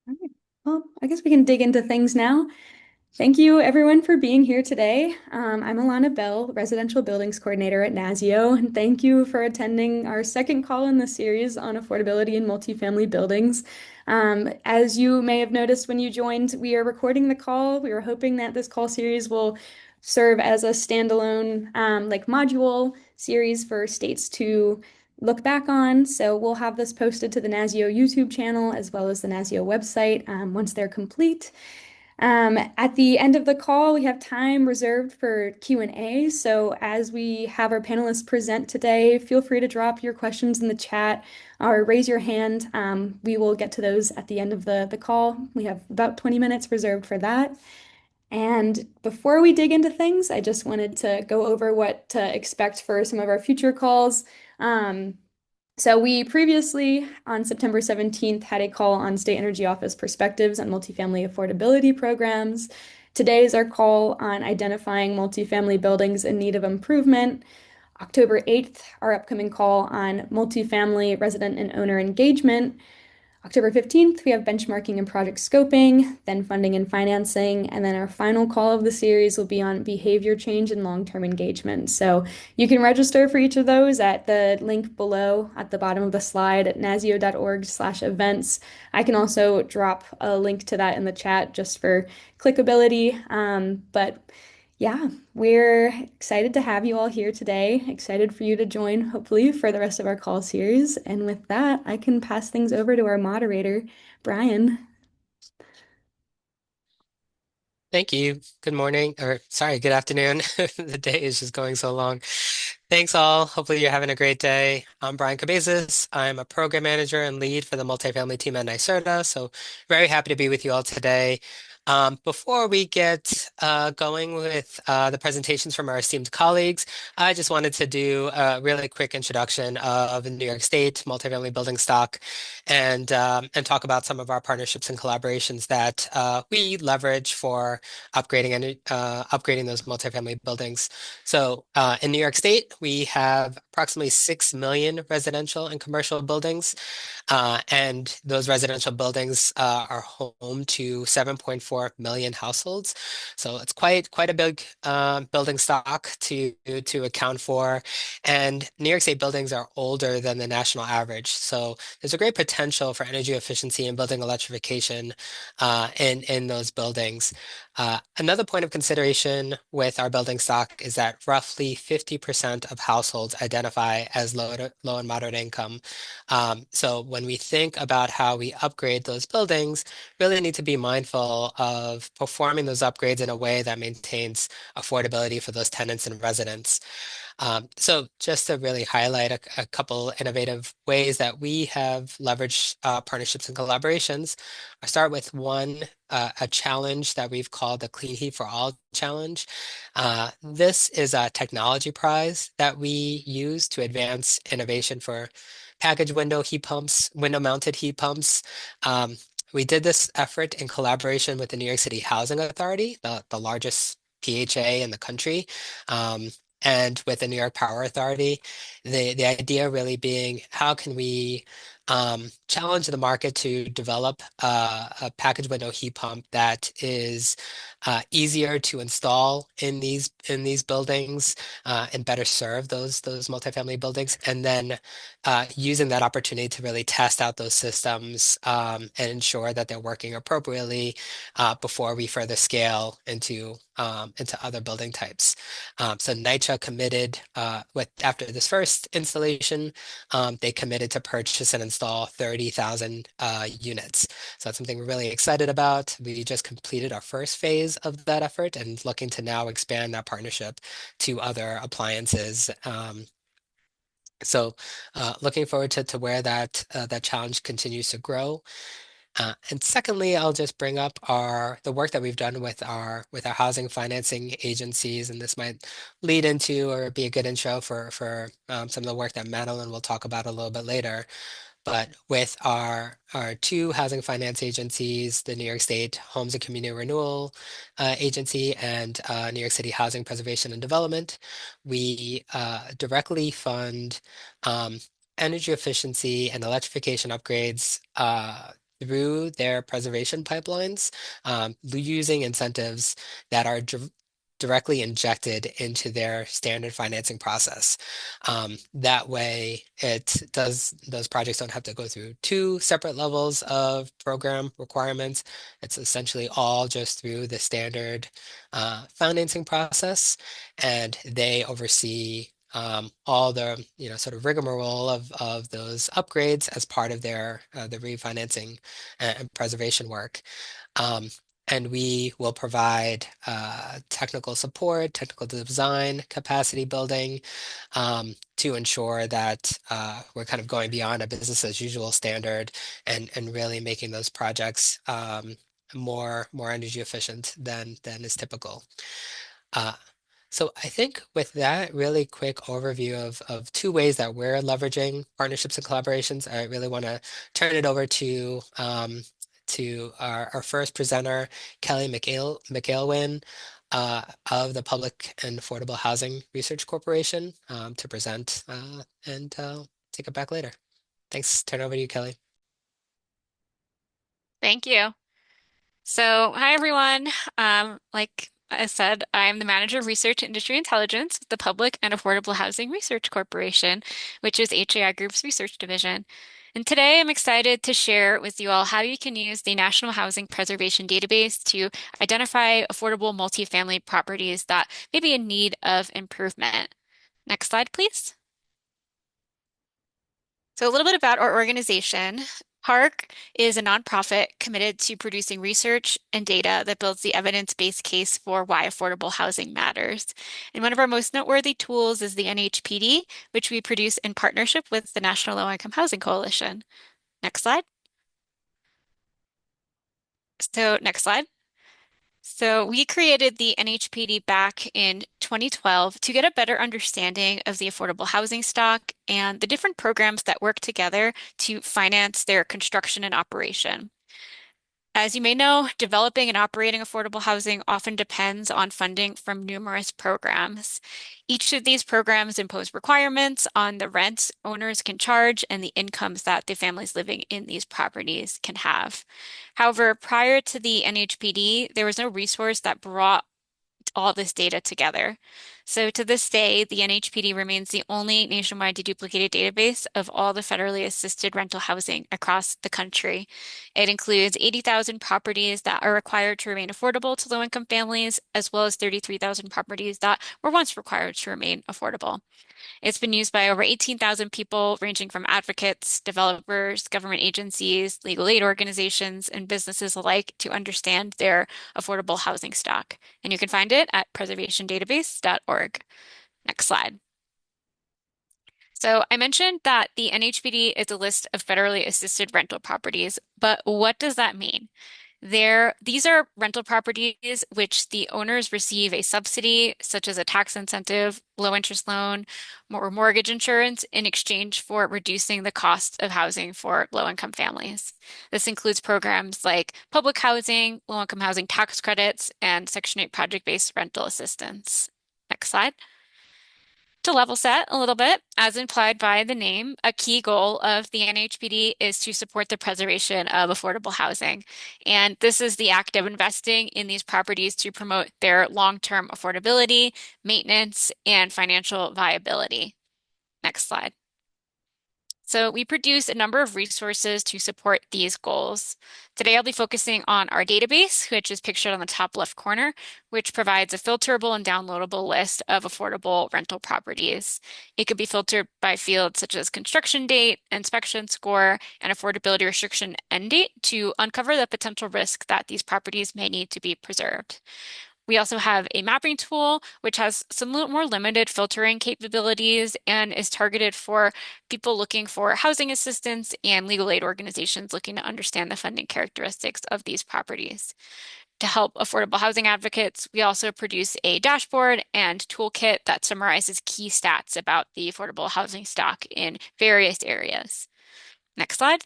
All right. Well, I guess we can dig into things now. Thank you, everyone, for being here today. I'm Alana Bell, Residential Buildings Coordinator at NASEO, and thank you for attending our second call in the series on affordability in multifamily buildings. As you may have noticed when you joined, we are recording the call. We were hoping that this call series will serve as a standalone, like module series for states to look back on. So we'll have this posted to the NASEO YouTube channel as well as the NASEO website once they're complete. At the end of the call, we have time reserved for Q&A. So as we have our panelists present today, feel free to drop your questions in the chat or raise your hand. We will get to those at the end of the call. We have about 20 minutes reserved for that. And before we dig into things, I just wanted to go over what to expect for some of our future calls. Um, so we previously, on September 17th, had a call on State Energy Office perspectives on multifamily affordability programs. Today is our call on identifying multifamily buildings in need of improvement. October 8th, our upcoming call on multifamily resident and owner engagement. October 15th, we have benchmarking and project scoping, then funding and financing, and then our final call of the series will be on behavior change and long-term engagement. So you can register for each of those at the link below at the bottom of the slide at naseo.org/events. I can also drop a link to that in the chat just for clickability. But yeah, we're excited to have you all here today. Excited for you to join, hopefully, for the rest of our call series. And with that, I can pass things over to our moderator, Brian. Thank you. Good morning, or sorry, good afternoon. The day is just going so long. Thanks all. Hopefully you're having a great day. I'm Brian Cabezas. I'm a program manager and lead for the multifamily team at NYSERDA. So very happy to be with you all today. Before we get going with the presentations from our esteemed colleagues, I just wanted to do a really quick introduction of the New York State multifamily building stock and talk about some of our partnerships and collaborations that we leverage for upgrading those multifamily buildings. So in New York State, we have approximately 6 million residential and commercial buildings. And those residential buildings are home to 7.4 million households. So it's quite a big building stock to account for. And New York State buildings are older than the national average. So there's a great potential for energy efficiency and building electrification in those buildings. Another point of consideration with our building stock is that roughly 50% of households identify as low and moderate income. So when we think about how we upgrade those buildings, really need to be mindful of performing those upgrades in a way that maintains affordability for those tenants and residents. So just to really highlight a couple innovative ways that we have leveraged partnerships and collaborations, I start with one, a challenge that we've called the Clean Heat for All Challenge. This is a technology prize that we use to advance innovation for package window heat pumps, window mounted heat pumps. We did this effort in collaboration with the New York City Housing Authority, the largest PHA in the country. And with the New York Power Authority, the idea really being how can we challenge the market to develop a package window heat pump that is easier to install in these buildings and better serve those multifamily buildings, and then using that opportunity to really test out those systems and ensure that they're working appropriately before we further scale into other building types. So NYCHA committed after this first installation, they committed to purchase and install 30,000 units. So that's something we're really excited about. We just completed our first phase of that effort and looking to now expand that partnership to other appliances. So looking forward to where that challenge continues to grow. And secondly, I'll just bring up the work that we've done with our housing financing agencies, and this might lead into or be a good intro for some of the work that Madeline will talk about a little bit later. But with our two housing finance agencies, the New York State Homes and Community Renewal Agency and New York City Housing Preservation and Development, we directly fund energy efficiency and electrification upgrades through their preservation pipelines, using incentives that are directly injected into their standard financing process. That way, those projects don't have to go through two separate levels of program requirements. It's essentially all just through the standard financing process, and they oversee all the sort of rigmarole of those upgrades as part of their the refinancing and preservation work. Um, and we will provide technical support, technical design, capacity building to ensure that we're kind of going beyond a business as usual standard and really making those projects more energy efficient than is typical. Uh, so I think with that really quick overview of two ways that we're leveraging partnerships and collaborations, I really want to turn it over to our first presenter, Kelly McAlwin, of the Public and Affordable Housing Research Corporation, to present and take it back later. Thanks. Turn it over to you, Kelly. Thank you. So, hi everyone. Like I said, I'm the Manager of Research and Industry Intelligence with the Public and Affordable Housing Research Corporation, which is HAI Group's research division. And today I'm excited to share with you all how you can use the National Housing Preservation Database to identify affordable multifamily properties that may be in need of improvement. Next slide, please. So, a little bit about our organization. PAHRC is a nonprofit committed to producing research and data that builds the evidence-based case for why affordable housing matters. And one of our most noteworthy tools is the NHPD, which we produce in partnership with the National Low Income Housing Coalition. Next slide. Next slide. So we created the NHPD back in 2012 to get a better understanding of the affordable housing stock and the different programs that work together to finance their construction and operation. As you may know, developing and operating affordable housing often depends on funding from numerous programs. Each of these programs impose requirements on the rents owners can charge and the incomes that the families living in these properties can have. However, prior to the NHPD, there was no resource that brought all this data together. So to this day, the NHPD remains the only nationwide deduplicated database of all the federally assisted rental housing across the country. It includes 80,000 properties that are required to remain affordable to low-income families, as well as 33,000 properties that were once required to remain affordable. It's been used by over 18,000 people, ranging from advocates, developers, government agencies, legal aid organizations, and businesses alike to understand their affordable housing stock. And you can find it at preservationdatabase.org. Next slide. So I mentioned that the NHPD is a list of federally assisted rental properties, but what does that mean? These are rental properties which the owners receive a subsidy, such as a tax incentive, low interest loan, or mortgage insurance in exchange for reducing the cost of housing for low income families. This includes programs like public housing, low income housing tax credits, and Section 8 project-based rental assistance. Next slide. To level set a little bit, as implied by the name, a key goal of the NHPD is to support the preservation of affordable housing. And this is the act of investing in these properties to promote their long-term affordability, maintenance, and financial viability. Next slide. So we produce a number of resources to support these goals. Today I'll be focusing on our database, which is pictured on the top left corner, which provides a filterable and downloadable list of affordable rental properties. It could be filtered by fields such as construction date, inspection score, and affordability restriction end date to uncover the potential risk that these properties may need to be preserved. We also have a mapping tool, which has some more limited filtering capabilities and is targeted for people looking for housing assistance and legal aid organizations looking to understand the funding characteristics of these properties. To help affordable housing advocates, we also produce a dashboard and toolkit that summarizes key stats about the affordable housing stock in various areas. Next slide.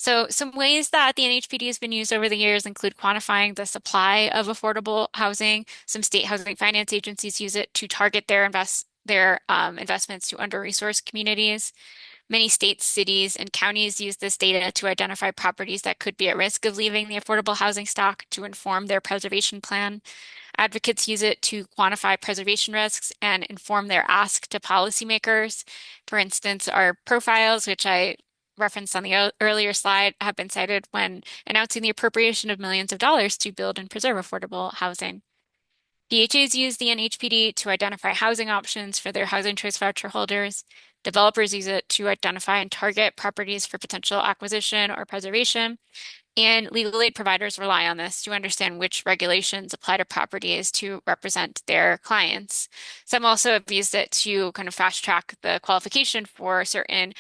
So some ways that the NHPD has been used over the years include quantifying the supply of affordable housing. Some state housing finance agencies use it to target their investments to under-resourced communities. Many states, cities, and counties use this data to identify properties that could be at risk of leaving the affordable housing stock to inform their preservation plan. Advocates use it to quantify preservation risks and inform their ask to policymakers. For instance, our profiles, which I referenced on the earlier slide, have been cited when announcing the appropriation of millions of dollars to build and preserve affordable housing. PHAs use the NHPD to identify housing options for their housing choice voucher holders. Developers use it to identify and target properties for potential acquisition or preservation. And legal aid providers rely on this to understand which regulations apply to properties to represent their clients. Some also have used it to kind of fast track the qualification for certain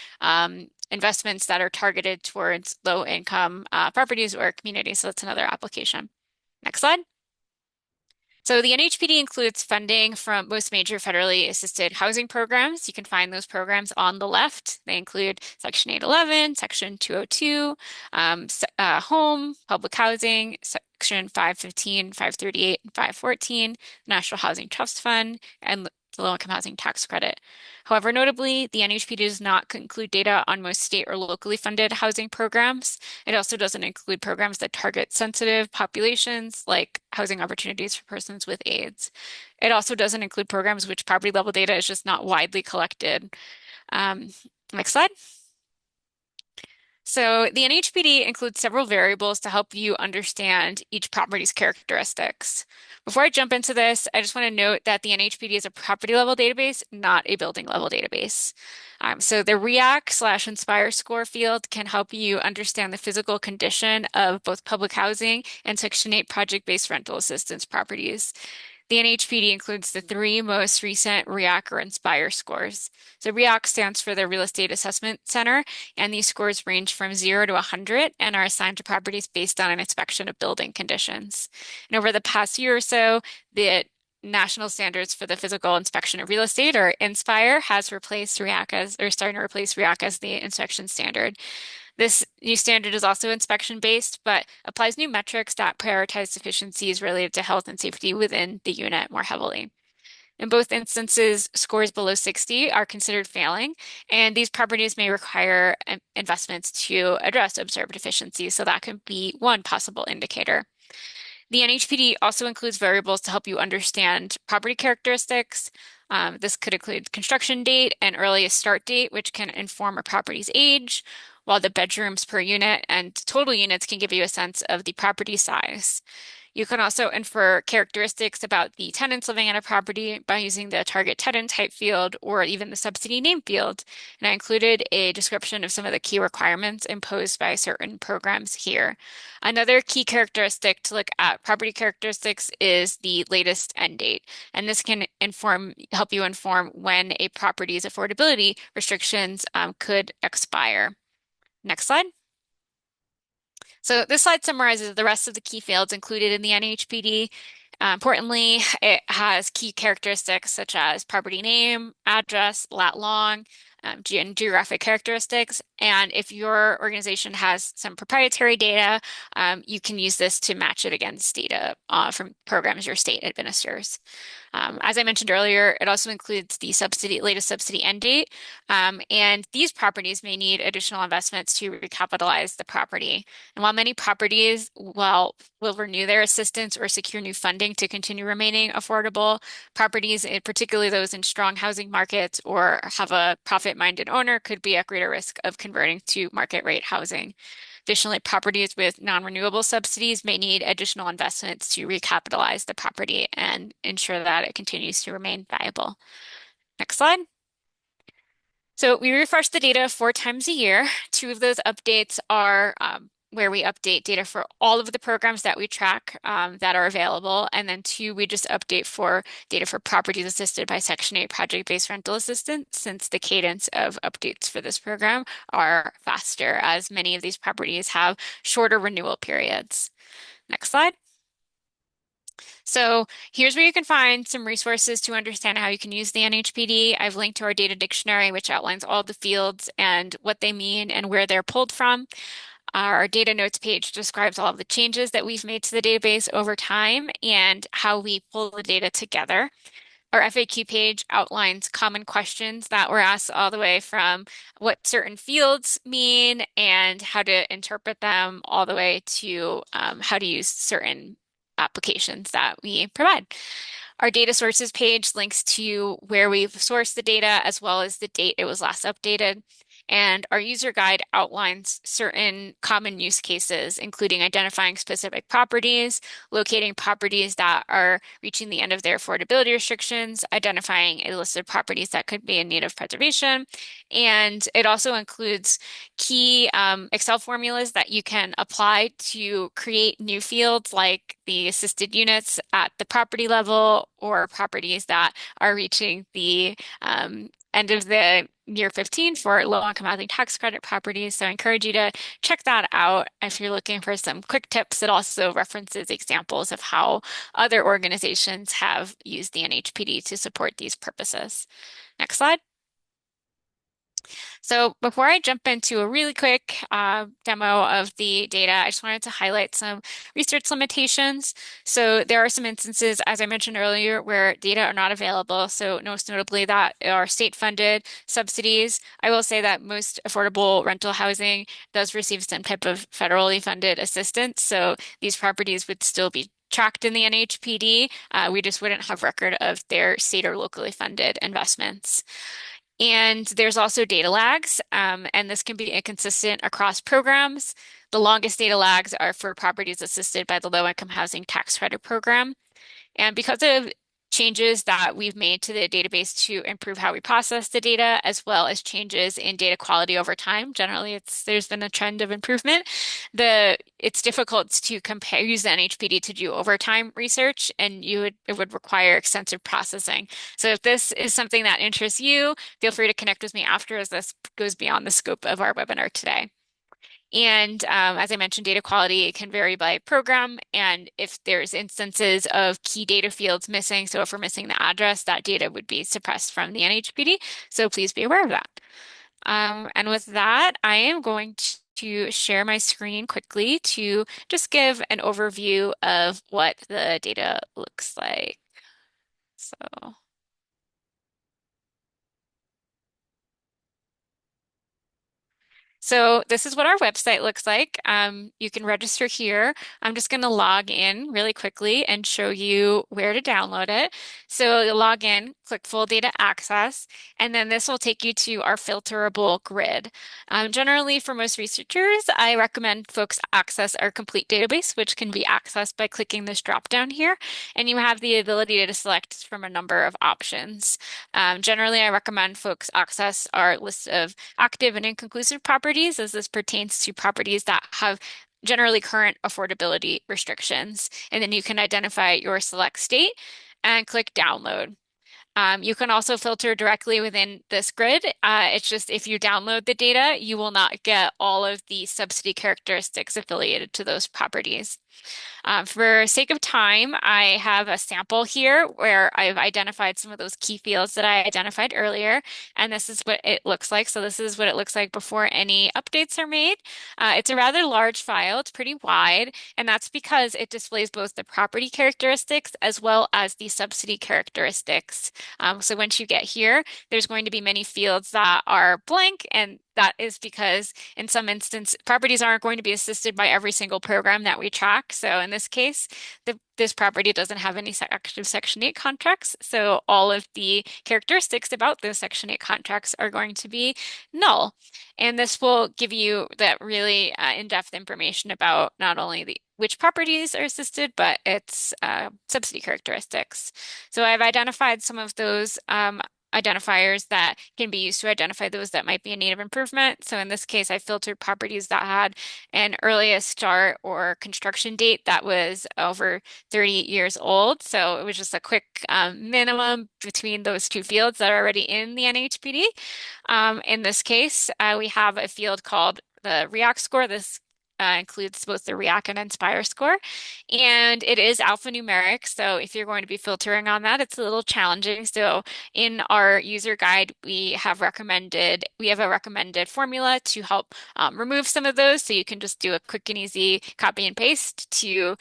investments that are targeted towards low income properties or communities. So that's another application. Next slide. So the NHPD includes funding from most major federally assisted housing programs. You can find those programs on the left. They include Section 811, Section 202, home, public housing, Section 515, 538, and 514, National Housing Trust Fund, and the Low-Income Housing Tax Credit. However, notably, the NHPD does not include data on most state or locally funded housing programs. It also doesn't include programs that target sensitive populations like housing opportunities for persons with AIDS. It also doesn't include programs which property level data is just not widely collected. Next slide. So the NHPD includes several variables to help you understand each property's characteristics. Before I jump into this, I just want to note that the NHPD is a property level database, not a building level database. So the REACT/Inspire score field can help you understand the physical condition of both public housing and Section 8 project-based rental assistance properties. The NHPD includes the three most recent REACT or Inspire scores. So REACT stands for the Real Estate Assessment Center, and these scores range from 0 to 100 and are assigned to properties based on an inspection of building conditions. And over the past year or so, the National Standards for the Physical Inspection of Real Estate, or INSPIRE, has replaced REACT as, or starting to replace REACT as the inspection standard. This new standard is also inspection-based, but applies new metrics that prioritize deficiencies related to health and safety within the unit more heavily. In both instances, scores below 60 are considered failing, and these properties may require investments to address observed deficiencies, so that could be one possible indicator. The NHPD also includes variables to help you understand property characteristics. This could include construction date and earliest start date, which can inform a property's age, while the bedrooms per unit and total units can give you a sense of the property size. You can also infer characteristics about the tenants living in a property by using the target tenant type field or even the subsidy name field. And I included a description of some of the key requirements imposed by certain programs here. Another key characteristic to look at property characteristics is the latest end date. And this can help you inform when a property's affordability restrictions could expire. Next slide. So this slide summarizes the rest of the key fields included in the NHPD. Importantly, it has key characteristics such as property name, address, lat long, geographic characteristics. And if your organization has some proprietary data, you can use this to match it against data from programs your state administers. As I mentioned earlier, it also includes the latest subsidy end date, and these properties may need additional investments to recapitalize the property. And while many properties will renew their assistance or secure new funding to continue remaining affordable, properties, particularly those in strong housing markets or have a profit-minded owner, could be at greater risk of converting to market rate housing. Additionally, properties with non-renewable subsidies may need additional investments to recapitalize the property and ensure that it continues to remain viable. Next slide. So we refresh the data 4 times a year. 2 of those updates are where we update data for all of the programs that we track that are available. And then 2, we just update for data for properties assisted by Section 8 project-based rental assistance, since the cadence of updates for this program are faster, as many of these properties have shorter renewal periods. Next slide. So here's where you can find some resources to understand how you can use the NHPD. I've linked to our data dictionary, which outlines all the fields and what they mean and where they're pulled from. Our data notes page describes all of the changes that we've made to the database over time and how we pull the data together. Our FAQ page outlines common questions that were asked all the way from what certain fields mean and how to interpret them, all the way to how to use certain applications that we provide. Our data sources page links to where we've sourced the data as well as the date it was last updated. And our user guide outlines certain common use cases, including identifying specific properties, locating properties that are reaching the end of their affordability restrictions, identifying a list of properties that could be in need of preservation. And it also includes key Excel formulas that you can apply to create new fields like the assisted units at the property level or properties that are reaching the end of the year 15 for low-income housing tax credit properties. So I encourage you to check that out if you're looking for some quick tips. It also references examples of how other organizations have used the NHPD to support these purposes. Next slide. So before I jump into a really quick demo of the data, I just wanted to highlight some research limitations. So there are some instances, as I mentioned earlier, where data are not available. So most notably that are state-funded subsidies. I will say that most affordable rental housing does receive some type of federally funded assistance. So these properties would still be tracked in the NHPD. We just wouldn't have record of their state or locally funded investments. And there's also data lags, and this can be inconsistent across programs. The longest data lags are for properties assisted by the Low-Income Housing Tax Credit Program. And because of changes that we've made to the database to improve how we process the data, as well as changes in data quality over time, generally there's been a trend of improvement. It's difficult to use the NHPD to do overtime research, and it would require extensive processing. So if this is something that interests you, feel free to connect with me after, as this goes beyond the scope of our webinar today. And as I mentioned, data quality can vary by program. And if there's instances of key data fields missing, so if we're missing the address, that data would be suppressed from the NHPD. So please be aware of that. And with that, I am going to share my screen quickly to just give an overview of what the data looks like. So. So this is what our website looks like. You can register here. I'm just going to log in really quickly and show you where to download it. So you log in, click Full Data Access, and then this will take you to our filterable grid. Generally, for most researchers, I recommend folks access our complete database, which can be accessed by clicking this drop down here, and you have the ability to select from a number of options. Generally, I recommend folks access our list of active and inconclusive properties, as this pertains to properties that have generally current affordability restrictions. And then you can identify your select state and click download. You can also filter directly within this grid. It's just if you download the data, you will not get all of the subsidy characteristics affiliated to those properties. For sake of time, I have a sample here where I've identified some of those key fields that I identified earlier, and this is what it looks like. So this is what it looks like before any updates are made. It's a rather large file. It's pretty wide, and that's because it displays both the property characteristics as well as the subsidy characteristics. So once you get here, there's going to be many fields that are blank, and that is because in some instance, properties aren't going to be assisted by every single program that we track. So in this case, this property doesn't have any active Section 8 contracts. So all of the characteristics about those Section 8 contracts are going to be null. And this will give you that really in-depth information about not only which properties are assisted, but its subsidy characteristics. So I've identified some of those identifiers that can be used to identify those that might be in need of improvement. So in this case, I filtered properties that had an earliest start or construction date that was over 30 years old. So it was just a quick minimum between those two fields that are already in the NHPD. In this case, we have a field called the REACT score. This includes both the REACT and Inspire score. And it is alphanumeric. So if you're going to be filtering on that, it's a little challenging. So in our user guide, we have a recommended formula to help remove some of those. So you can just do a quick and easy copy and paste to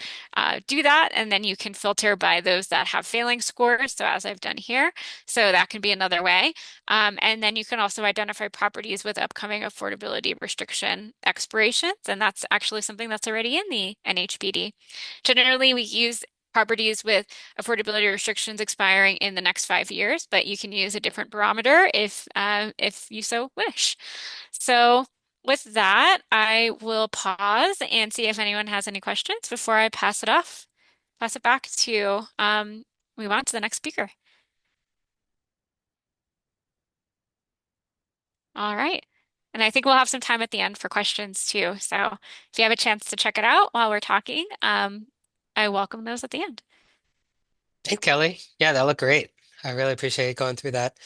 do that. And then you can filter by those that have failing scores. So as I've done here, so that can be another way. And then you can also identify properties with upcoming affordability restriction expirations. And that's actually something that's already in the NHPD. Generally, we use properties with affordability restrictions expiring in the next 5 years, but you can use a different barometer if you so wish. So with that, I will pause and see if anyone has any questions before I pass it back to move on to the next speaker. All right. And I think we'll have some time at the end for questions too. So if you have a chance to check it out while we're talking, I welcome those at the end. Thanks, Kelly. Yeah, that looked great. I really appreciate going through that.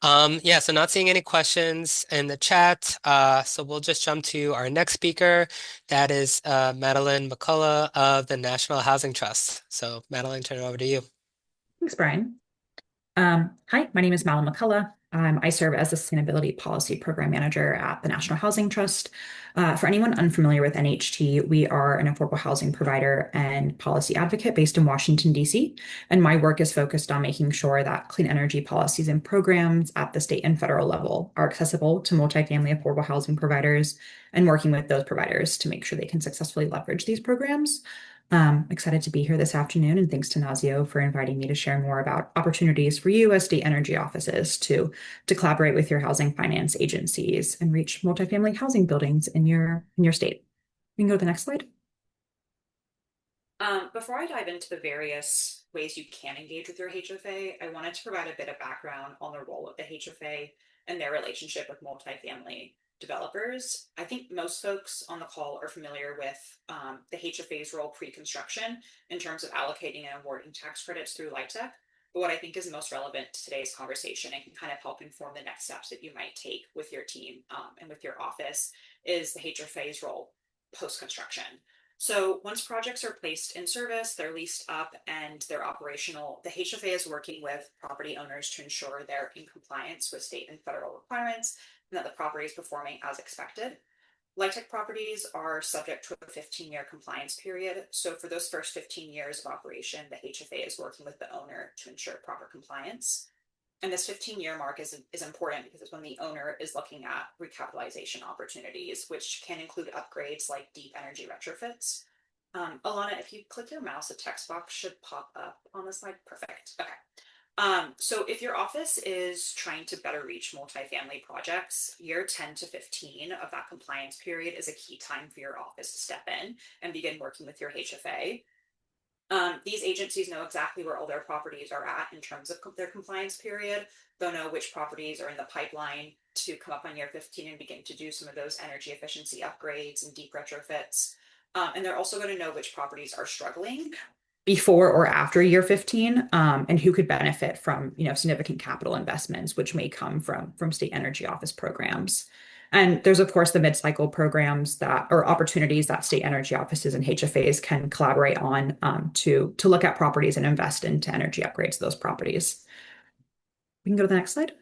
Yeah, so not seeing any questions in the chat. So we'll just jump to our next speaker. That is Madeline McCullough of the National Housing Trust. So Madeline, turn it over to you. Thanks, Brian. Hi, my name is Madeline McCullough. I serve as the Sustainability Policy Program Manager at the National Housing Trust. For anyone unfamiliar with NHT, we are an affordable housing provider and policy advocate based in Washington, D.C. And my work is focused on making sure that clean energy policies and programs at the state and federal level are accessible to multifamily affordable housing providers and working with those providers to make sure they can successfully leverage these programs. Excited to be here this afternoon, and thanks to NASEO for inviting me to share more about opportunities for you as state energy offices to collaborate with your housing finance agencies and reach multifamily housing buildings in your state. We can go to the next slide. Before I dive into the various ways you can engage with your HFA, I wanted to provide a bit of background on the role of the HFA and their relationship with multifamily developers. I think most folks on the call are familiar with the HFA's role pre-construction in terms of allocating and awarding tax credits through LIHTC. But what I think is most relevant to today's conversation and can kind of help inform the next steps that you might take with your team and with your office is the HFA's role post-construction. So once projects are placed in service, they're leased up and they're operational, the HFA is working with property owners to ensure they're in compliance with state and federal requirements and that the property is performing as expected. LIHTC properties are subject to a 15-year compliance period. So for those first 15 years of operation, the HFA is working with the owner to ensure proper compliance. And this 15-year mark is important because it's when the owner is looking at recapitalization opportunities, which can include upgrades like deep energy retrofits. Alana, if you click your mouse, a text box should pop up on the slide. Perfect. Okay. So if your office is trying to better reach multifamily projects, year 10 to 15 of that compliance period is a key time for your office to step in and begin working with your HFA. These agencies know exactly where all their properties are at in terms of their compliance period. They'll know which properties are in the pipeline to come up on year 15 and begin to do some of those energy efficiency upgrades and deep retrofits. And they're also going to know which properties are struggling before or after year 15, and who could benefit from significant capital investments, which may come from state energy office programs. And there's, of course, the mid-cycle programs or opportunities that state energy offices and HFAs can collaborate on to look at properties and invest into energy upgrades to those properties. We can go to the next slide.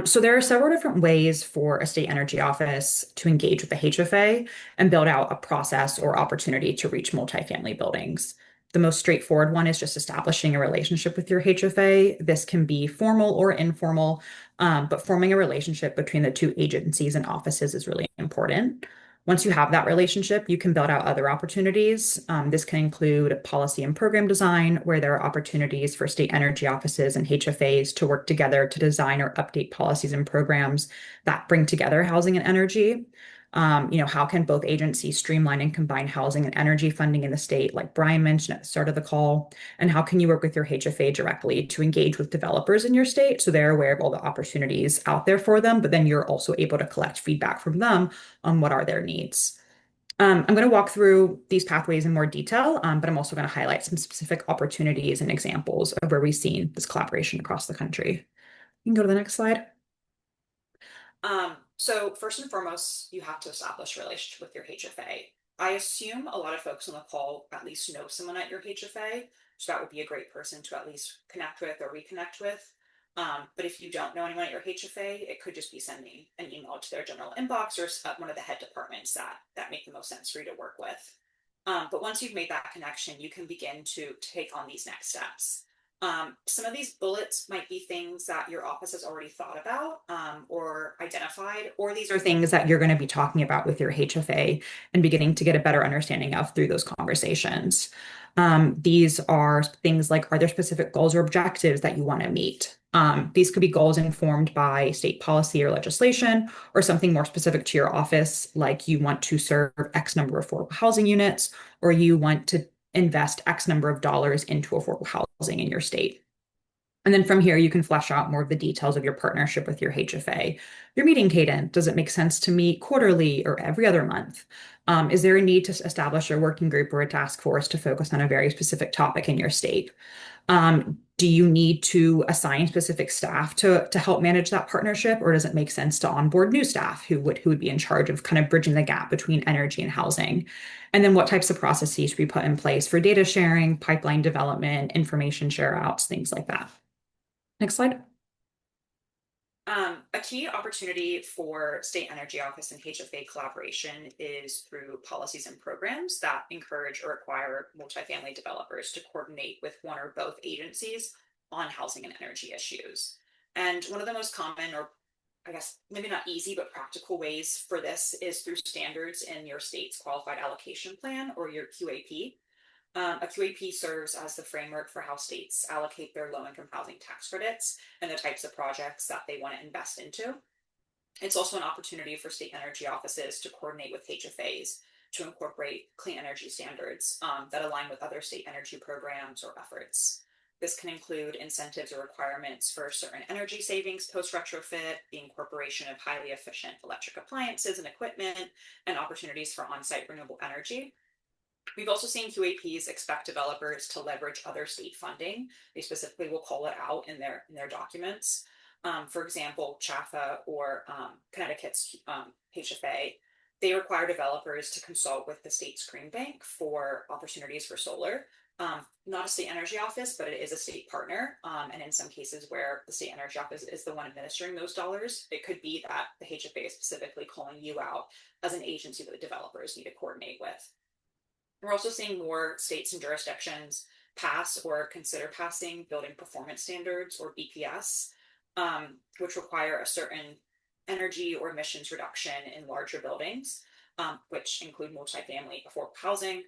So there are several different ways for a state energy office to engage with the HFA and build out a process or opportunity to reach multifamily buildings. The most straightforward one is just establishing a relationship with your HFA. This can be formal or informal, but forming a relationship between the two agencies and offices is really important. Once you have that relationship, you can build out other opportunities. This can include policy and program design, where there are opportunities for state energy offices and HFAs to work together to design or update policies and programs that bring together housing and energy. How can both agencies streamline and combine housing and energy funding in the state, like Brian mentioned at the start of the call? And how can you work with your HFA directly to engage with developers in your state so they're aware of all the opportunities out there for them, but then you're also able to collect feedback from them on what are their needs? I'm going to walk through these pathways in more detail, but I'm also going to highlight some specific opportunities and examples of where we've seen this collaboration across the country. You can go to the next slide. So first and foremost, you have to establish a relationship with your HFA. I assume a lot of folks on the call at least know someone at your HFA, so that would be a great person to at least connect with or reconnect with. But if you don't know anyone at your HFA, it could just be sending an email to their general inbox or one of the head departments that make the most sense for you to work with. But once you've made that connection, you can begin to take on these next steps. Some of these bullets might be things that your office has already thought about or identified, or these are things that you're going to be talking about with your HFA and beginning to get a better understanding of through those conversations. These are things like, are there specific goals or objectives that you want to meet? These could be goals informed by state policy or legislation, or something more specific to your office, like you want to serve X number of affordable housing units, or you want to invest X number of dollars into affordable housing in your state. And then from here, you can flesh out more of the details of your partnership with your HFA. Your meeting cadence, does it make sense to meet quarterly or every other month? Is there a need to establish a working group or a task force to focus on a very specific topic in your state? Do you need to assign specific staff to help manage that partnership, or does it make sense to onboard new staff who would be in charge of kind of bridging the gap between energy and housing? And then what types of processes should be put in place for data sharing, pipeline development, information share outs, things like that? Next slide. A key opportunity for State Energy Office and HFA collaboration is through policies and programs that encourage or require multifamily developers to coordinate with one or both agencies on housing and energy issues. And one of the most common, or I guess maybe not easy, but practical ways for this is through standards in your state's qualified allocation plan, or your QAP. A QAP serves as the framework for how states allocate their low-income housing tax credits and the types of projects that they want to invest into. It's also an opportunity for state energy offices to coordinate with HFAs to incorporate clean energy standards that align with other state energy programs or efforts. This can include incentives or requirements for certain energy savings post-retrofit, the incorporation of highly efficient electric appliances and equipment, and opportunities for on-site renewable energy. We've also seen QAPs expect developers to leverage other state funding. They specifically will call it out in their documents. For example, CHAFA or Connecticut's HFA, they require developers to consult with the state's green bank for opportunities for solar. Not a state energy office, but it is a state partner. And in some cases where the state energy office is the one administering those dollars, it could be that the HFA is specifically calling you out as an agency that the developers need to coordinate with. We're also seeing more states and jurisdictions pass or consider passing building performance standards, or BPS, which require a certain energy or emissions reduction in larger buildings, which include multifamily affordable housing.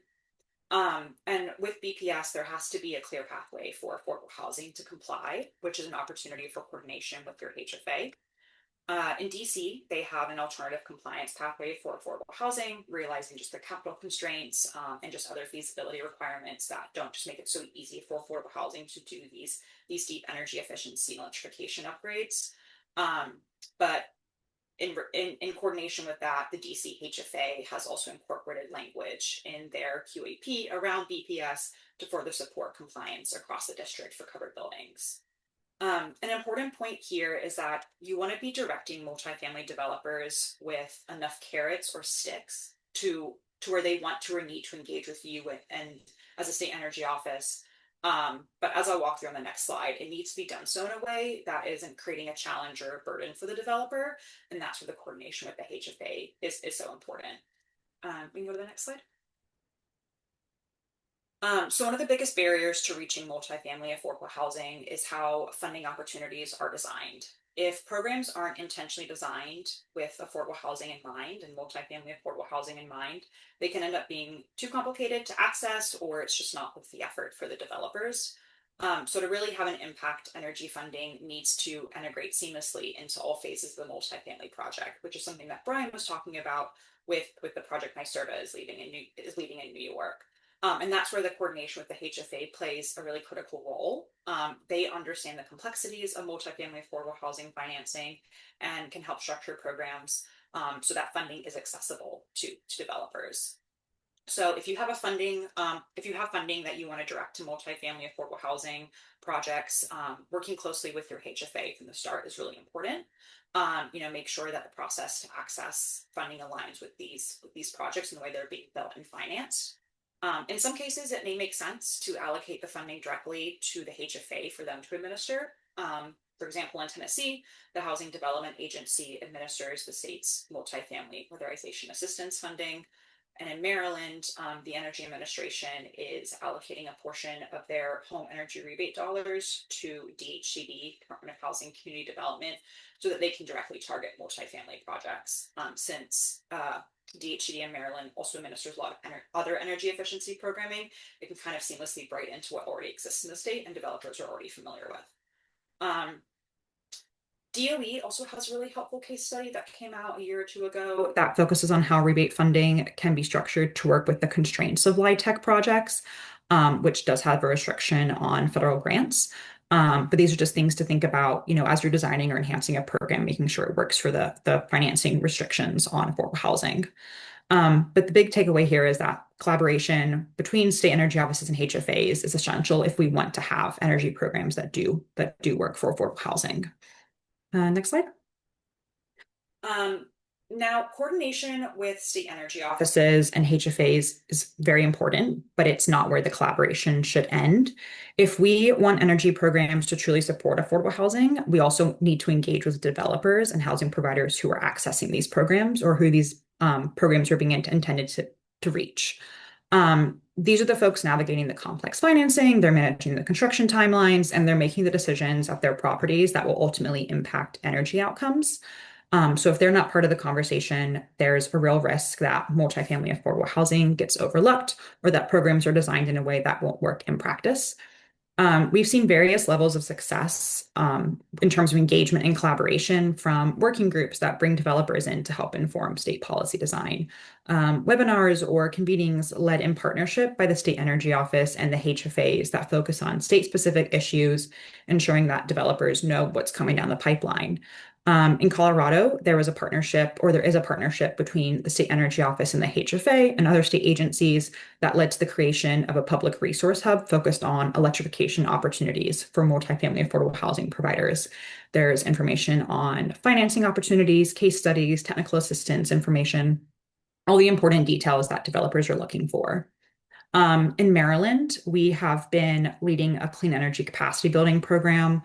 And with BPS, there has to be a clear pathway for affordable housing to comply, which is an opportunity for coordination with your HFA. In DC, they have an alternative compliance pathway for affordable housing, realizing just the capital constraints and just other feasibility requirements that don't just make it so easy for affordable housing to do these deep energy efficiency and electrification upgrades. But in coordination with that, the DC HFA has also incorporated language in their QAP around BPS to further support compliance across the district for covered buildings. An important point here is that you want to be directing multifamily developers with enough carrots or sticks to where they want to or need to engage with you and as a state energy office. But as I'll walk through on the next slide, it needs to be done so in a way that isn't creating a challenge or a burden for the developer. And that's where the coordination with the HFA is so important. We can go to the next slide. So one of the biggest barriers to reaching multifamily affordable housing is how funding opportunities are designed. If programs aren't intentionally designed with affordable housing in mind and multifamily affordable housing in mind, they can end up being too complicated to access, or it's just not worth the effort for the developers. So to really have an impact, energy funding needs to integrate seamlessly into all phases of the multifamily project, which is something that Brian was talking about with the project NYSERDA is leading in New York. And that's where the coordination with the HFA plays a really critical role. They understand the complexities of multifamily affordable housing financing and can help structure programs so that funding is accessible to developers. So if you have if you have funding that you want to direct to multifamily affordable housing projects, working closely with your HFA from the start is really important. Make sure that the process to access funding aligns with these projects and the way they're being built and financed. In some cases, it may make sense to allocate the funding directly to the HFA for them to administer. For example, in Tennessee, the Housing Development Agency administers the state's multifamily weatherization assistance funding. And in Maryland, the Energy Administration is allocating a portion of their home energy rebate dollars to DHCD, Department of Housing Community Development, so that they can directly target multifamily projects. Since DHCD in Maryland also administers a lot of other energy efficiency programming, it can kind of seamlessly bright into what already exists in the state and developers are already familiar with. DOE also has a really helpful case study that came out a year or two ago that focuses on how rebate funding can be structured to work with the constraints of LIHTC projects, which does have a restriction on federal grants. But these are just things to think about, as you're designing or enhancing a program, making sure it works for the financing restrictions on affordable housing. But the big takeaway here is that collaboration between state energy offices and HFAs is essential if we want to have energy programs that do work for affordable housing. Next slide. Now, coordination with state energy offices and HFAs is very important, but it's not where the collaboration should end. If we want energy programs to truly support affordable housing, we also need to engage with developers and housing providers who are accessing these programs or who these programs are being intended to reach. These are the folks navigating the complex financing, they're managing the construction timelines, and they're making the decisions of their properties that will ultimately impact energy outcomes. So if they're not part of the conversation, there's a real risk that multifamily affordable housing gets overlooked or that programs are designed in a way that won't work in practice. We've seen various levels of success in terms of engagement and collaboration from working groups that bring developers in to help inform state policy design. Webinars or convenings led in partnership by the State Energy Office and the HFAs that focus on state-specific issues, ensuring that developers know what's coming down the pipeline. In Colorado, there is a partnership between the State Energy Office and the HFA and other state agencies that led to the creation of a public resource hub focused on electrification opportunities for multifamily affordable housing providers. There's information on financing opportunities, case studies, technical assistance information, all the important details that developers are looking for. In Maryland, we have been leading a clean energy capacity building program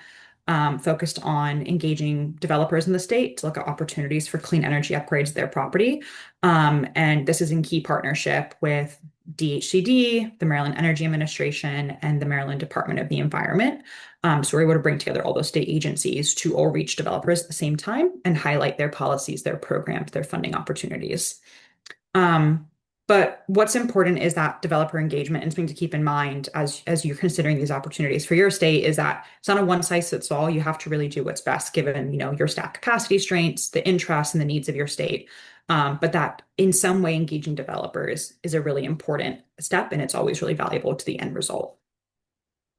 focused on engaging developers in the state to look at opportunities for clean energy upgrades to their property. And this is in key partnership with DHCD, the Maryland Energy Administration, and the Maryland Department of the Environment. So we're able to bring together all those state agencies to all reach developers at the same time and highlight their policies, their programs, their funding opportunities. But what's important is that developer engagement, and something to keep in mind as you're considering these opportunities for your state is that it's not a one size fits all. You have to really do what's best given, your staff capacity strengths, the interests and the needs of your state. But that in some way engaging developers is a really important step, and it's always really valuable to the end result.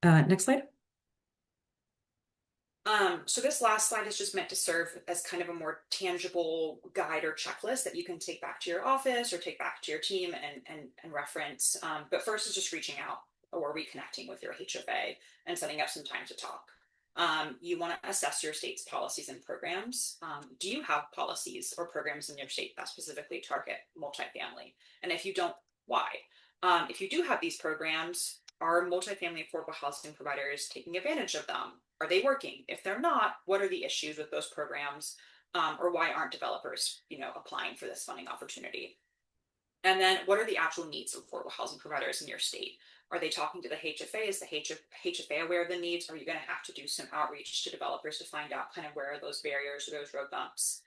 Next slide. So this last slide is just meant to serve as kind of a more tangible guide or checklist that you can take back to your office or take back to your team and reference. But first is just reaching out or reconnecting with your HFA and setting up some time to talk. You want to assess your state's policies and programs. Do you have policies or programs in your state that specifically target multifamily? And if you don't, why? If you do have these programs, are multifamily affordable housing providers taking advantage of them? Are they working? If they're not, what are the issues with those programs? Or why aren't developers, applying for this funding opportunity? And then what are the actual needs of affordable housing providers in your state? Are they talking to the HFA? Is the HFA aware of the needs? Are you going to have to do some outreach to developers to find out kind of where are those barriers or those road bumps?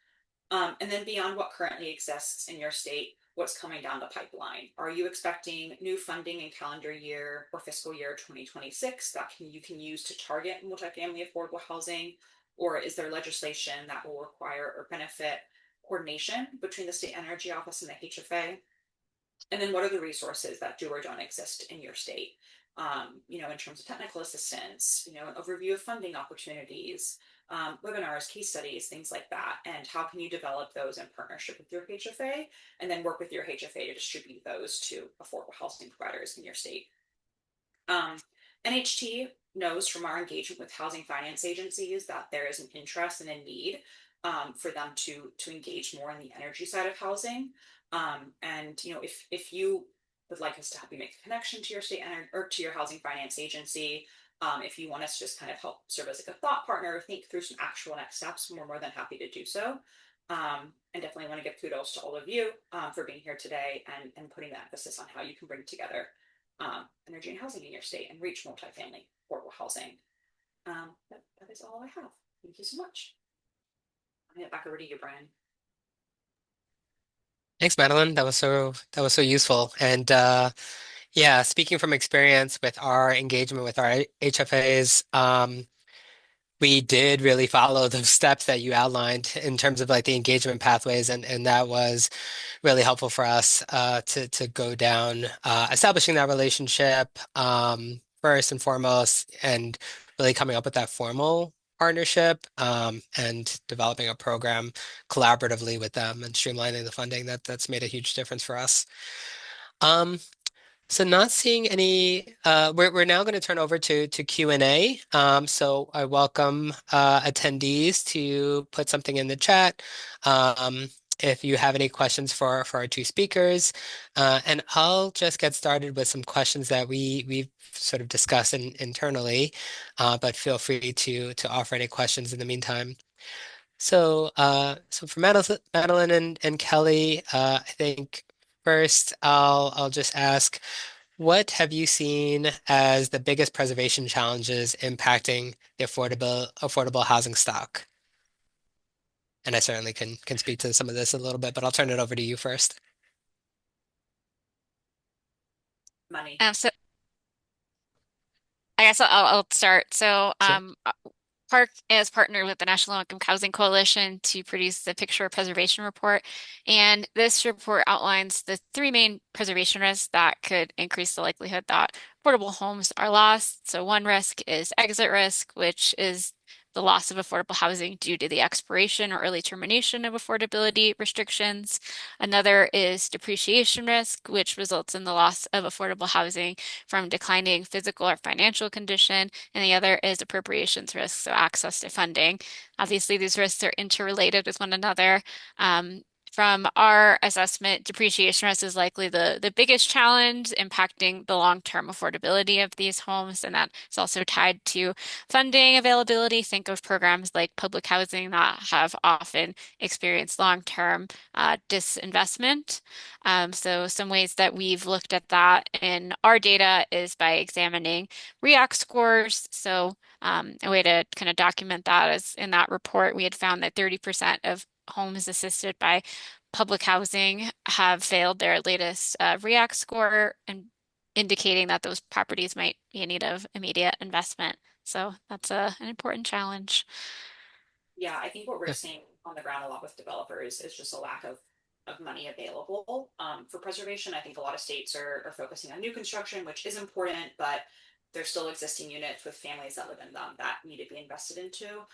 And then beyond what currently exists in your state, what's coming down the pipeline? Are you expecting new funding in calendar year or fiscal year 2026 that you can use to target multifamily affordable housing? Or is there legislation that will require or benefit coordination between the State Energy Office and the HFA? And then what are the resources that do or don't exist in your state? In terms of technical assistance, an overview of funding opportunities, webinars, case studies, things like that. And how can you develop those in partnership with your HFA and then work with your HFA to distribute those to affordable housing providers in your state. NHT knows from our engagement with housing finance agencies that there is an interest and a need for them to engage more in the energy side of housing. And if you would like us to help you make a connection to your state or to your housing finance agency, if you want us to just kind of help serve as like a thought partner, think through some actual next steps, we're more than happy to do so. And definitely want to give kudos to all of you for being here today and putting the emphasis on how you can bring together energy and housing in your state and reach multifamily affordable housing. That is all I have. Thank you so much. I'll hand it back over to you, Brian. Thanks, Madeline. That was so useful. And yeah, speaking from experience with our engagement with our HFAs, we did really follow those steps that you outlined in terms of like the engagement pathways, and that was really helpful for us to go down establishing that relationship first and foremost, and really coming up with that formal partnership and developing a program collaboratively with them and streamlining the funding. That's made a huge difference for us. Um, so not seeing any, we're now going to turn over to Q&A. So I welcome attendees to put something in the chat if you have any questions for our two speakers. And I'll just get started with some questions that we've sort of discussed internally, but feel free to offer any questions in the meantime. So for Madeline and Kelly, I think first I'll just ask, what have you seen as the biggest preservation challenges impacting the affordable housing stock? And I certainly can speak to some of this a little bit, but I'll turn it over to you first. Money. So I guess I'll start. So Sure. PAHRC is partnered with the National Income Housing Coalition to produce the Picture Preservation Report. And this report outlines the three main preservation risks that could increase the likelihood that affordable homes are lost. So one risk is exit risk, which is the loss of affordable housing due to the expiration or early termination of affordability restrictions. Another is depreciation risk, which results in the loss of affordable housing from declining physical or financial condition. And the other is appropriations risk, so access to funding. Obviously, these risks are interrelated with one another. From our assessment, depreciation risk is likely the biggest challenge impacting the long-term affordability of these homes, and that is also tied to funding availability. Think of programs like public housing that have often experienced long-term disinvestment. So some ways that we've looked at that in our data is by examining REACT scores. So a way to kind of document that is in that report, we had found that 30% of homes assisted by public housing have failed their latest REACT score, and indicating that those properties might be in need of immediate investment. So that's an important challenge. Yeah, I think what we're Yeah. seeing on the ground a lot with developers is just a lack of money available for preservation. I think a lot of states are focusing on new construction, which is important, but there's still existing units with families that live in them that need to be invested into.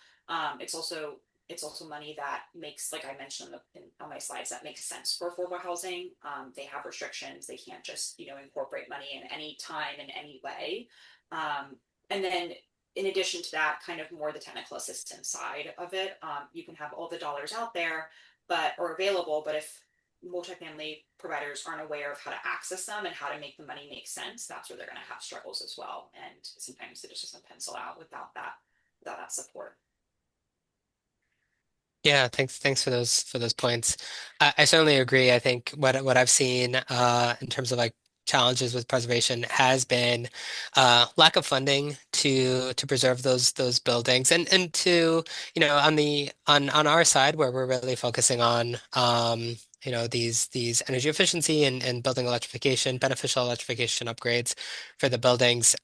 It's also money that makes, like I mentioned on my slides, that makes sense for affordable housing. They have restrictions; they can't just incorporate money in any time in any way. And then in addition to that, kind of more the technical assistance side of it, you can have all the dollars out there, or available, but if multifamily providers aren't aware of how to access them and how to make the money make sense, that's where they're going to have struggles as well. And sometimes it just doesn't pencil out without that support. Yeah, thanks for those points. I certainly agree. I think what I've seen in terms of like challenges with preservation has been lack of funding to preserve those buildings, and to on our side where we're really focusing on these energy efficiency and building electrification, beneficial electrification upgrades for the buildings.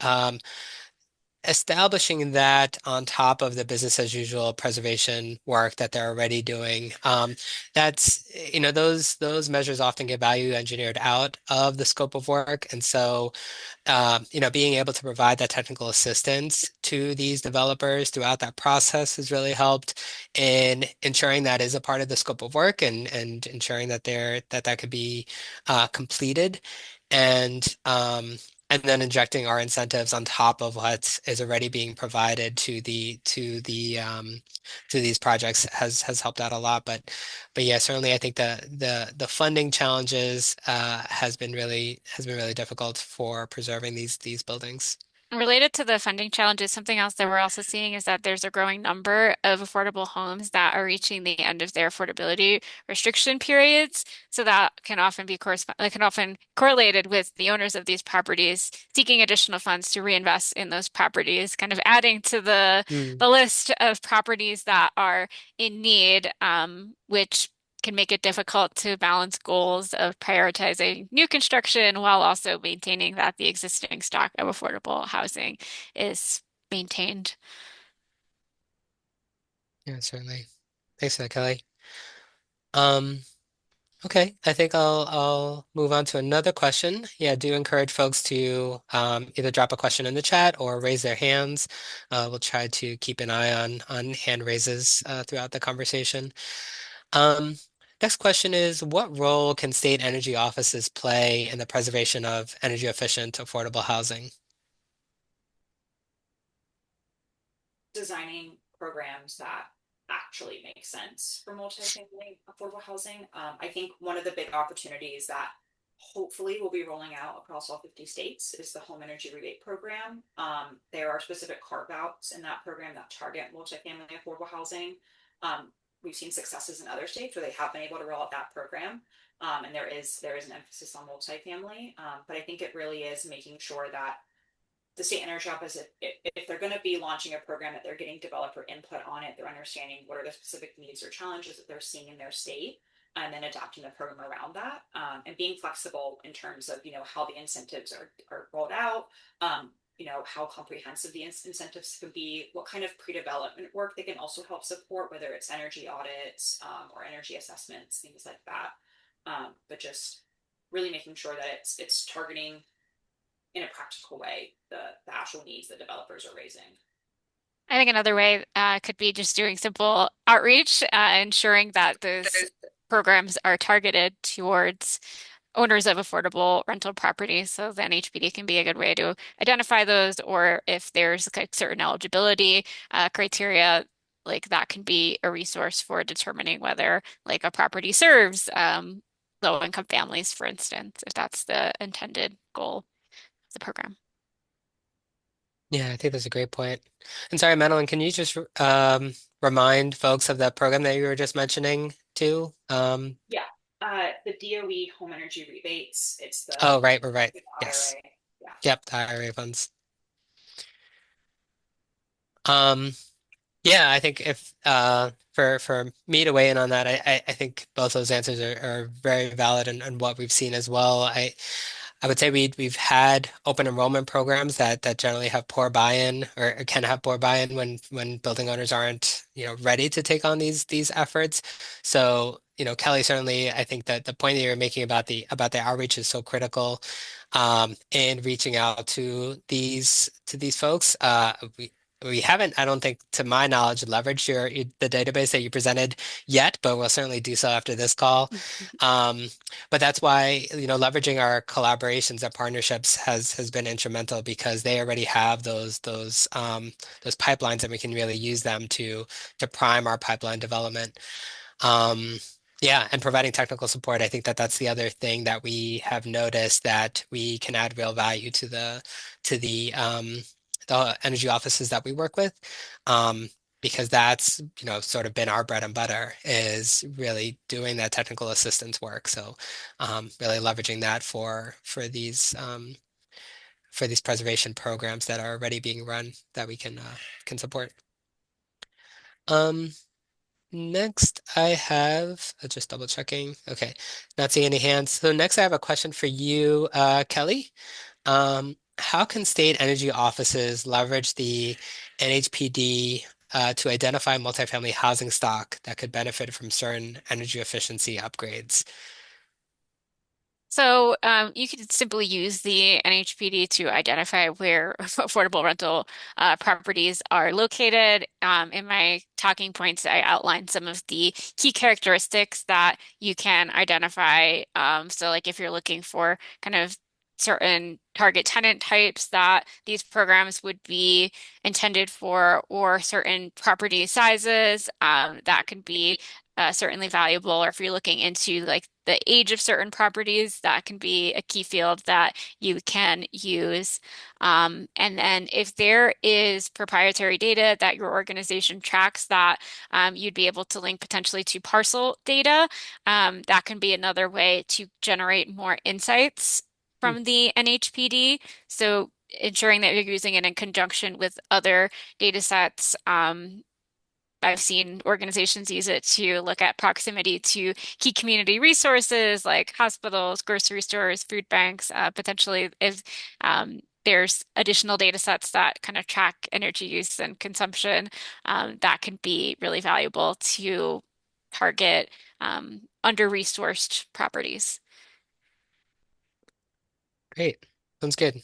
establishing that on top of the business as usual preservation work that they're already doing. That's, those measures often get value engineered out of the scope of work. And so being able to provide that technical assistance to these developers throughout that process has really helped in ensuring that is a part of the scope of work and ensuring that that could be completed. And and then injecting our incentives on top of what is already being provided to these projects has helped out a lot. But yeah, certainly I think the funding challenges has been really difficult for preserving these buildings. Related to the funding challenges, something else that we're also seeing is that there's a growing number of affordable homes that are reaching the end of their affordability restriction periods. So that can often be correlated with the owners of these properties seeking additional funds to reinvest in those properties, kind of adding to Mm. the list of properties that are in need, which can make it difficult to balance goals of prioritizing new construction while also maintaining that the existing stock of affordable housing is maintained. Yeah, certainly. Thanks for that, Kelly. Um, Okay, I think I'll move on to another question. Yeah, do encourage folks to either drop a question in the chat or raise their hands. We'll try to keep an eye on hand raises throughout the conversation. Um, Next question is, what role can state energy offices play in the preservation of energy efficient, affordable housing? Designing programs that actually make sense for multifamily affordable housing. I think one of the big opportunities that hopefully will be rolling out across all 50 states is the home energy rebate program. There are specific carve outs in that program that target multifamily affordable housing. We've seen successes in other states where they have been able to roll out that program. And there is an emphasis on multifamily, but I think it really is making sure that the state energy office, if they're going to be launching a program, that they're getting developer input on it, they're understanding what are the specific needs or challenges that they're seeing in their state, and then adapting the program around that, and being flexible in terms of how the incentives are rolled out, how comprehensive the incentives can be, what kind of pre-development work they can also help support, whether it's energy audits, or energy assessments, things like that. But just really making sure that it's targeting in a practical way the actual needs that developers are raising. I think another way could be just doing simple outreach, ensuring that those programs are targeted towards owners of affordable rental properties. So the NHPD can be a good way to identify those, or if there's like certain eligibility criteria, like that can be a resource for determining whether like a property serves low-income families, for instance, if that's the intended goal of the program. Yeah, I think that's a great point. And sorry, Madeline, can you just remind folks of that program that you were just mentioning too? Yeah. The DOE home energy rebates, it's Oh, right, we're right. the Yes. IRA. Yeah. Yep, the IRA funds. Um, yeah, I think if for me to weigh in on that, I think both those answers are very valid and what we've seen as well. I would say we've had open enrollment programs that generally have poor buy-in or can have poor buy-in when building owners aren't, ready to take on these efforts. So, Kelly, certainly I think that the point that you're making about the outreach is so critical in reaching out to these folks. We haven't, I don't think, to my knowledge, leveraged the database that you presented yet, but we'll certainly do so after this call. Um, but that's why, leveraging our collaborations and partnerships has been instrumental because they already have those pipelines and we can really use them to prime our pipeline development. Um, yeah, and providing technical support. I think that's the other thing that we have noticed that we can add real value to the energy offices that we work with. Um, because that's, sort of been our bread and butter is really doing that technical assistance work. So really leveraging that for these preservation programs that are already being run that we can support. Um, Next, I have just double checking. Okay, not seeing any hands. So next, I have a question for you, Kelly. Um, how can state energy offices leverage the NHPD to identify multifamily housing stock that could benefit from certain energy efficiency upgrades? So you could simply use the NHPD to identify where affordable rental properties are located. In my talking points, I outlined some of the key characteristics that you can identify. So like if you're looking for kind of certain target tenant types that these programs would be intended for, or certain property sizes, that could be certainly valuable. Or if you're looking into like the age of certain properties, that can be a key field that you can use. And then if there is proprietary data that your organization tracks that you'd be able to link potentially to parcel data, that can be another way to generate more insights Hmm, from the NHPD. So ensuring that you're using it in conjunction with other data sets. I've seen organizations use it to look at proximity to key community resources like hospitals, grocery stores, food banks, potentially if there's additional data sets that kind of track energy use and consumption, that can be really valuable to target under-resourced properties. great. Sounds good.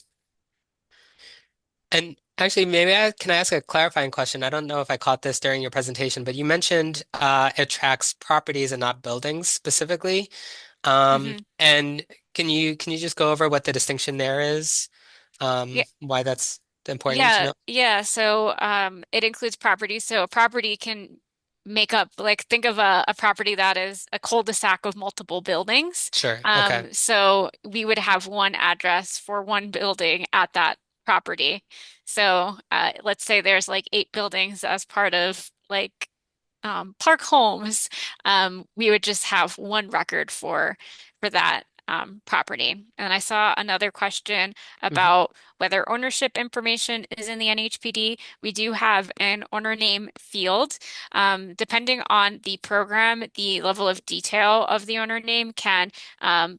And actually, maybe can I ask a clarifying question? I don't know if I caught this during your presentation, but you mentioned it tracks properties and not buildings specifically. And can you just go over what the distinction there is? Why that's important to Yeah, know? yeah. So it includes property. So a property can make up, like, think of a property that is a cul-de-sac of multiple buildings. Sure. Okay. So we would have one address for one building at that property. So let's say there's like 8 buildings as part of like Park Homes. We would just have one record for that property. And I saw another question Hmm. about whether ownership information is in the NHPD. We do have an owner name field. Depending on the program, the level of detail of the owner name can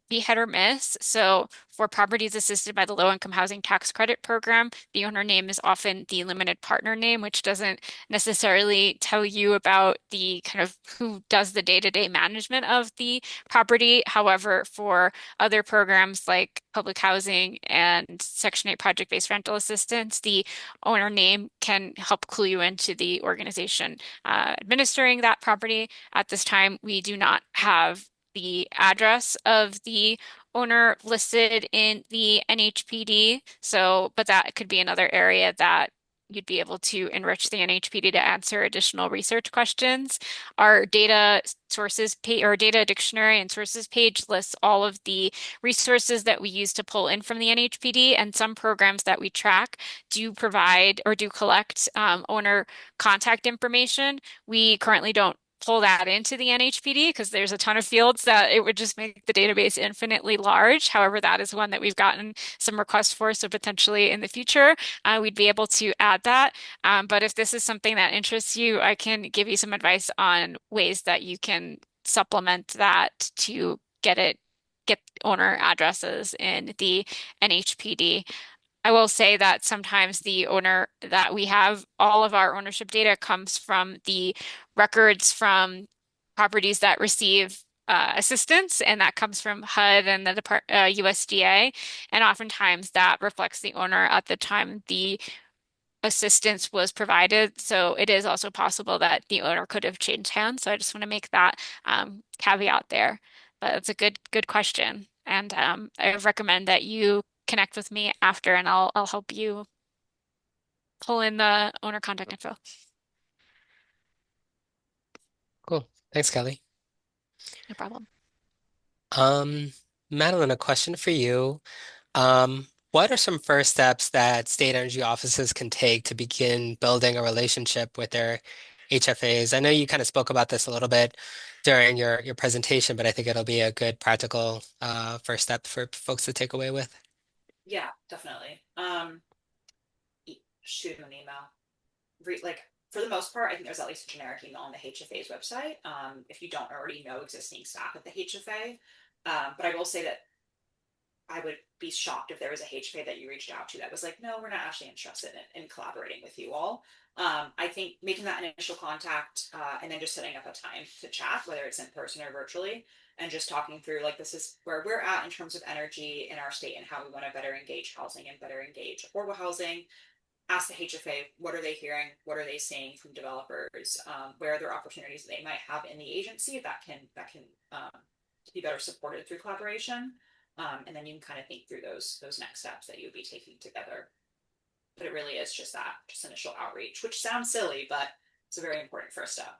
be hit or miss. So for properties assisted by the Low Income Housing Tax Credit Program, the owner name is often the limited partner name, which doesn't necessarily tell you about the kind of who does the day-to-day management of the property. However, for other programs like public housing and Section 8 project-based rental assistance, the owner name can help clue you into the organization administering that property. At this time, we do not have the address of the owner listed in the NHPD. So, but that could be another area that you'd be able to enrich the NHPD to answer additional research questions. Our data sources page or data dictionary and sources page lists all of the resources that we use to pull in from the NHPD, and some programs that we track do provide or do collect owner contact information. We currently don't pull that into the NHPD because there's a ton of fields that it would just make the database infinitely large. However, that is one that we've gotten some requests for, so potentially in the future we'd be able to add that. But if this is something that interests you, I can give you some advice on ways that you can supplement that to get owner addresses in the NHPD. I will say that sometimes the owner that we have, all of our ownership data comes from the records from properties that receive assistance, and that comes from HUD and the USDA. And oftentimes that reflects the owner at the time the assistance was provided. So it is also possible that the owner could have changed hands. So I just want to make that caveat there. But it's a good question. And I recommend that you connect with me after and I'll help you pull in the owner contact info. Cool. Thanks, Kelly. No problem. Um, Madeline, a question for you. What are some first steps that state energy offices can take to begin building a relationship with their HFAs? I know you kind of spoke about this a little bit during your presentation, but I think it'll be a good practical first step for folks to take away with. Yeah, definitely. Shoot them an email. Like for the most part, I think there's at least a generic email on the HFA's website. If you don't already know existing staff at the HFA, but I will say that I would be shocked if there was a HFA that you reached out to that was like, no, we're not actually interested in collaborating with you all. I think making that initial contact and then just setting up a time to chat, whether it's in person or virtually, and just talking through like this is where we're at in terms of energy in our state and how we want to better engage housing and better engage affordable housing. Ask the HFA, what are they hearing? What are they seeing from developers? Where are there opportunities they might have in the agency that can be better supported through collaboration? And then you can kind of think through those next steps that you would be taking together. But it really is just that, just initial outreach, which sounds silly, but it's a very important first step.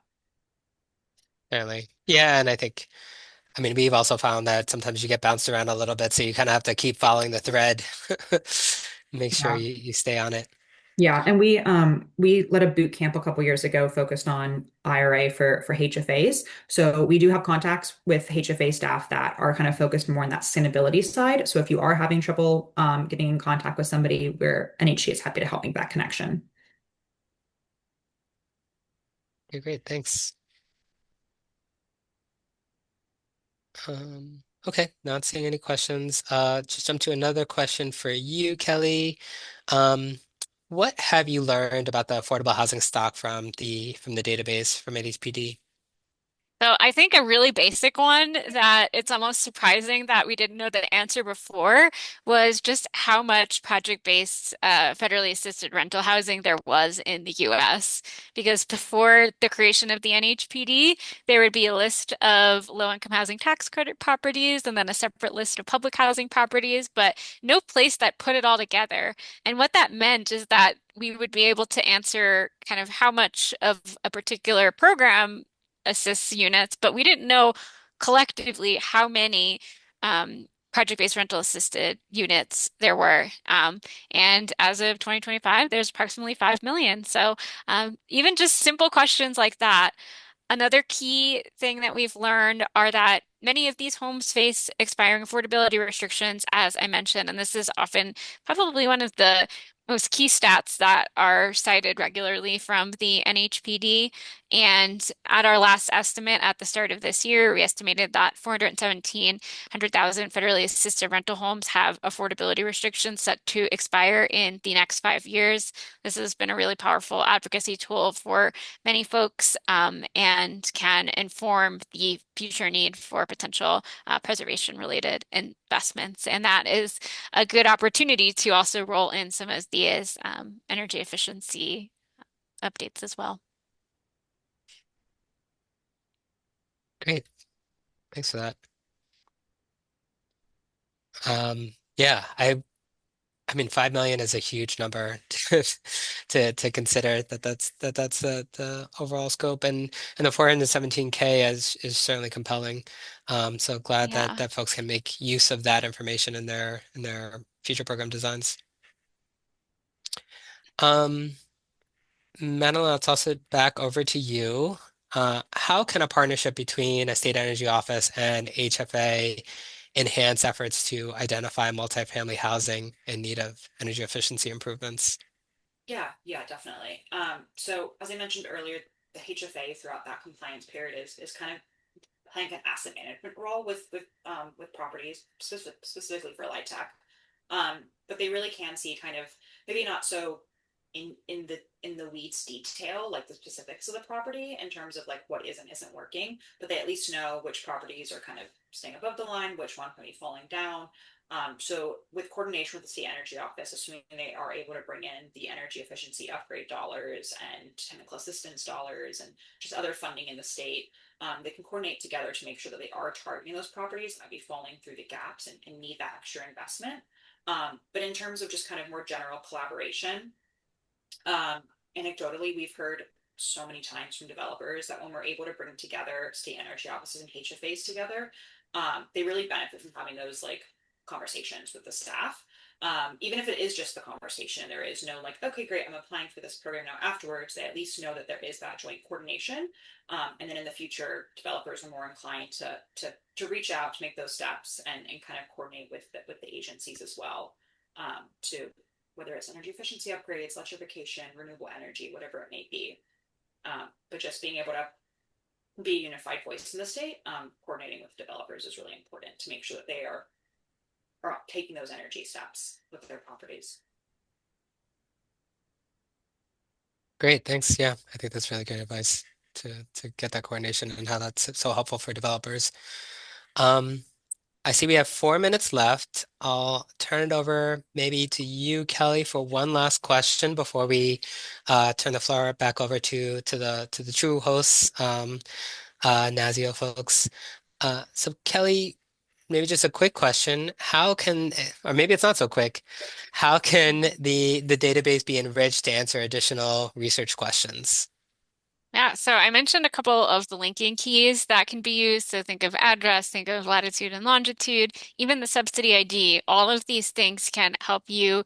Fairly. Yeah, and I mean, we've also found that sometimes you get bounced around a little bit, so you kind of have to keep following the thread. Make sure Yeah. you stay on it. Yeah, and we led a boot camp a couple years ago focused on IRA for HFAs. So we do have contacts with HFA staff that are kind of focused more on that sustainability side. So if you are having trouble getting in contact with somebody, where NHG is happy to help make that connection. Okay, great. Thanks. Okay, not seeing any questions. Just jump to another question for you, Kelly. Um, what have you learned about the affordable housing stock from the database from NHPD? So I think a really basic one that it's almost surprising that we didn't know the answer before was just how much project-based federally assisted rental housing there was in the US. Because before the creation of the NHPD, there would be a list of low-income housing tax credit properties and then a separate list of public housing properties, but no place that put it all together. And what that meant is that we would be able to answer kind of how much of a particular program assists units, but we didn't know collectively how many project-based rental assisted units there were. And as of 2025, there's approximately 5 million. So even just simple questions like that. Another key thing that we've learned are that many of these homes face expiring affordability restrictions, as I mentioned, and this is often probably one of the most key stats that are cited regularly from the NHPD. And at our last estimate at the start of this year, we estimated that 417,000 federally assisted rental homes have affordability restrictions set to expire in the next 5 years. This has been a really powerful advocacy tool for many folks and can inform the future need for potential preservation related investments. And that is a good opportunity to also roll in some of these energy efficiency updates as well. Great. Thanks for that. Yeah, I mean, 5 million is a huge number to consider that's the overall scope, and the 417K is certainly compelling. So glad Yeah. that folks can make use of that information in their future program designs. Um, Madeline, I'll toss it back over to you. How can a partnership between a state energy office and HFA enhance efforts to identify multifamily housing in need of energy efficiency improvements? Yeah, definitely. So as I mentioned earlier, the HFA throughout that compliance period is kind of playing an asset management role with properties specifically for light tech. But they really can see kind of maybe not so in the weeds detail like the specifics of the property in terms of like what is and isn't working, but they at least know which properties are kind of staying above the line, which one can be falling down. So with coordination with the state energy office, assuming they are able to bring in the energy efficiency upgrade dollars and technical assistance dollars and just other funding in the state, they can coordinate together to make sure that they are targeting those properties that might be falling through the gaps and need that extra investment. But in terms of just kind of more general collaboration, um, anecdotally, we've heard so many times from developers that when we're able to bring together state energy offices and HFAs together, they really benefit from having those like conversations with the staff. Even if it is just the conversation, there is no like, okay, great, I'm applying for this program now. Afterwards, they at least know that there is that joint coordination. And then in the future, developers are more inclined to reach out to make those steps and kind of coordinate with the agencies as well, to whether it's energy efficiency upgrades, electrification, renewable energy, whatever it may be. But just being able to be a unified voice in the state, coordinating with developers is really important to make sure that they are are taking those energy steps with their properties. Great, thanks. Yeah, I think that's really good advice to get that coordination and how that's so helpful for developers. Um, I see we have 4 minutes left. I'll turn it over maybe to you, Kelly, for one last question before we turn the floor back over to the true hosts, NASEO folks. So Kelly, maybe just a quick question. How can, or maybe it's not so quick, how can the database be enriched to answer additional research questions? Yeah, so I mentioned a couple of the linking keys that can be used. So think of address, think of latitude and longitude, even the subsidy ID. All of these things can help you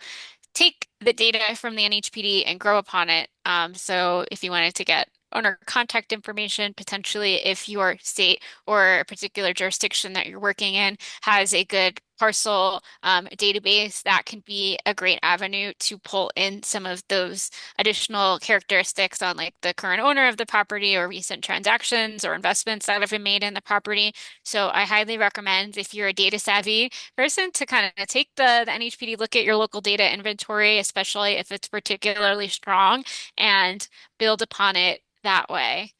take the data from the NHPD and grow upon it. So if you wanted to get owner contact information, potentially if your state or a particular jurisdiction that you're working in has a good parcel database, that can be a great avenue to pull in some of those additional characteristics on like the current owner of the property or recent transactions or investments that have been made in the property. So I highly recommend if you're a data savvy person to kind of take the NHPD, look at your local data inventory, especially if it's particularly strong, and build upon it that way.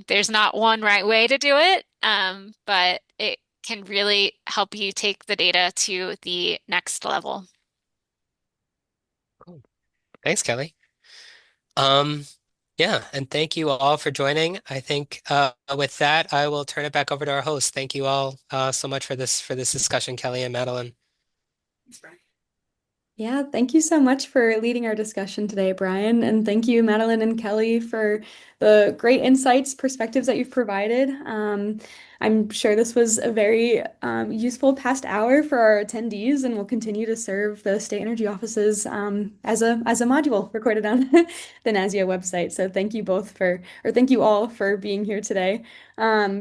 There's not one right way to do it, but it can really help you take the data to the next level. Cool. Thanks, Kelly. Um, yeah, and thank you all for joining. I think with that, I will turn it back over to our host. Thank you all so much for this discussion, Kelly and Madeline. Thanks, Brian. Yeah, thank you so much for leading our discussion today, Brian. And thank you, Madeline and Kelly, for the great insights, perspectives that you've provided. I'm sure this was a very useful past hour for our attendees, and will continue to serve the state energy offices as a module recorded on the NASEO website. So thank you both thank you all for being here today.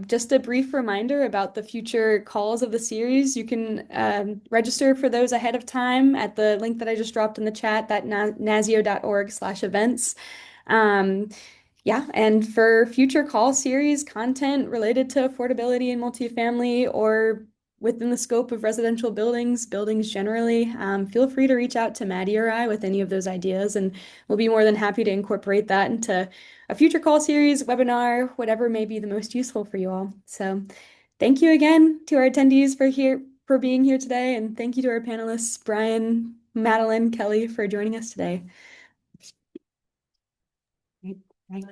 Just a brief reminder about the future calls of the series. You can register for those ahead of time at the link that I just dropped in the chat, that naseo.org/events. Yeah, and for future call series content related to affordability and multifamily or within the scope of residential buildings generally, feel free to reach out to Maddie or I with any of those ideas, and we'll be more than happy to incorporate that into a future call series, webinar, whatever may be the most useful for you all. So thank you again to our attendees for being here today, and thank you to our panelists, Brian, Madeline, Kelly, for joining us today. Right.